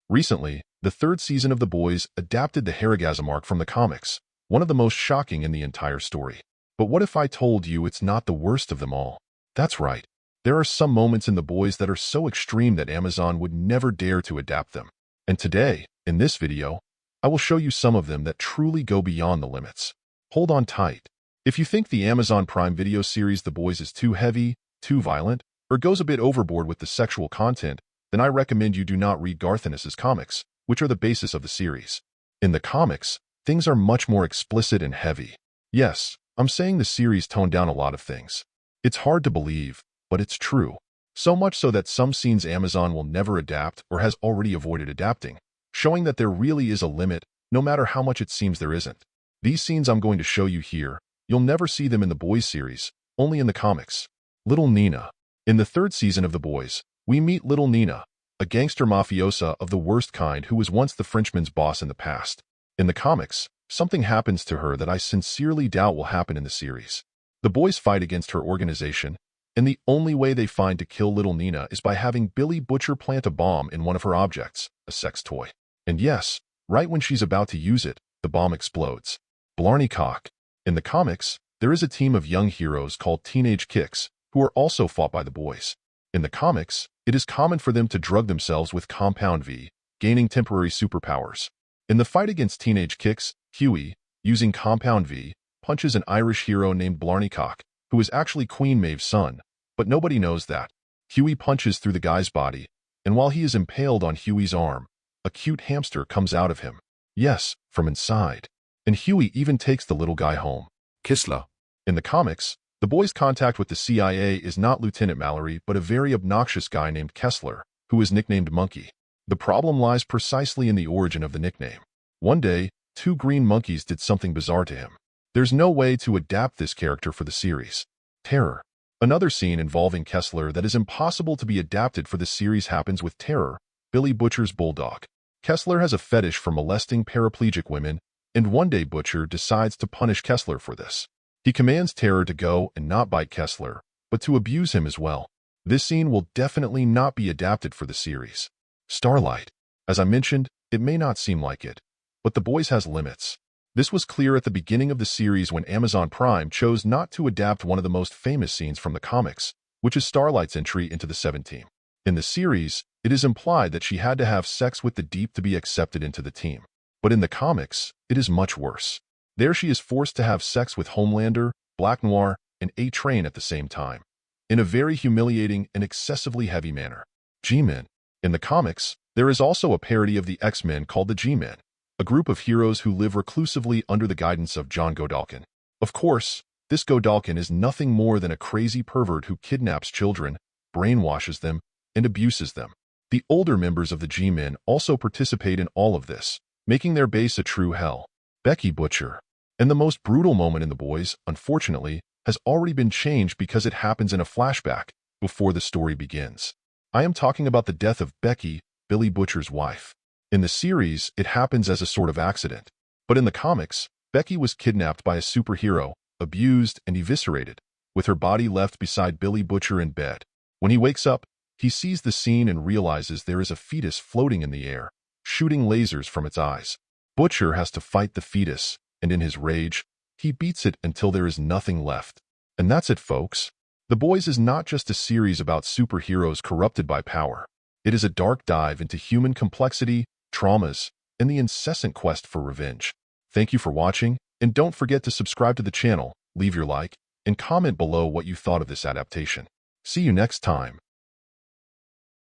Recently, the third season of The Boys adapted the Harrigasm arc from the comics, one of the most shocking in the entire story. But what if I told you it's not the worst of them all? That's right. There are some moments in The Boys that are so extreme that Amazon would never dare to adapt them. And today, in this video, I will show you some of them that truly go beyond the limits. Hold on tight. If you think the Amazon Prime Video series The Boys is too heavy, too violent, or goes a bit overboard with the sexual content, then I recommend you do not read Garth Ennis's comics, which are the basis of the series. In the comics, things are much more explicit and heavy. Yes, I'm saying the series toned down a lot of things. It's hard to believe, but it's true. So much so that some scenes Amazon will never adapt or has already avoided adapting, showing that there really is a limit, no matter how much it seems there isn't. These scenes I'm going to show you here, you'll never see them in the Boys series, only in the comics. Little Nina. In the third season of The Boys, we meet Little Nina, a gangster mafiosa of the worst kind who was once the Frenchman's boss in the past. In the comics, something happens to her that I sincerely doubt will happen in the series. The boys fight against her organization, and the only way they find to kill Little Nina is by having Billy Butcher plant a bomb in one of her objects, a sex toy. And yes, right when she's about to use it, the bomb explodes. Blarney Cock. In the comics, there is a team of young heroes called Teenage Kicks, who are also fought by the boys. In the comics, it is common for them to drug themselves with Compound V, gaining temporary superpowers. In the fight against Teenage Kicks, Huey, using Compound V, punches an Irish hero named Blarney Cock, who is actually Queen Maeve's son, but nobody knows that. Huey punches through the guy's body, and while he is impaled on Huey's arm, a cute hamster comes out of him. Yes, from inside. And Huey even takes the little guy home. Kistler. In the comics, the boys' contact with the CIA is not Lieutenant Mallory, but a very obnoxious guy named Kessler, who is nicknamed Monkey. The problem lies precisely in the origin of the nickname. One day, two green monkeys did something bizarre to him. There's no way to adapt this character for the series. Terror. Another scene involving Kessler that is impossible to be adapted for the series happens with Terror, Billy Butcher's bulldog. Kessler has a fetish for molesting paraplegic women, and one day Butcher decides to punish Kessler for this. He commands Terror to go and not bite Kessler, but to abuse him as well. This scene will definitely not be adapted for the series. Starlight. As I mentioned, it may not seem like it, but The Boys has limits. This was clear at the beginning of the series when Amazon Prime chose not to adapt one of the most famous scenes from the comics, which is Starlight's entry into the Seven Team. In the series, it is implied that she had to have sex with the Deep to be accepted into the team. But in the comics, it is much worse. There she is forced to have sex with Homelander, Black Noir, and A-Train at the same time, in a very humiliating and excessively heavy manner. G-Men. In the comics, there is also a parody of the X-Men called the G-Men, a group of heroes who live reclusively under the guidance of John Godalkin. Of course, this Godalkin is nothing more than a crazy pervert who kidnaps children, brainwashes them, and abuses them. The older members of the G-Men also participate in all of this, making their base a true hell. Becky Butcher. And the most brutal moment in The Boys, unfortunately, has already been changed because it happens in a flashback before the story begins. I am talking about the death of Becky, Billy Butcher's wife. In the series, it happens as a sort of accident. But in the comics, Becky was kidnapped by a superhero, abused and eviscerated, with her body left beside Billy Butcher in bed. When he wakes up, he sees the scene and realizes there is a fetus floating in the air, shooting lasers from its eyes. Butcher has to fight the fetus, and in his rage, he beats it until there is nothing left. And that's it, folks. The Boys is not just a series about superheroes corrupted by power. It is a dark dive into human complexity, traumas, and the incessant quest for revenge. Thank you for watching, and don't forget to subscribe to the channel, leave your like, and comment below what you thought of this adaptation. See you next time.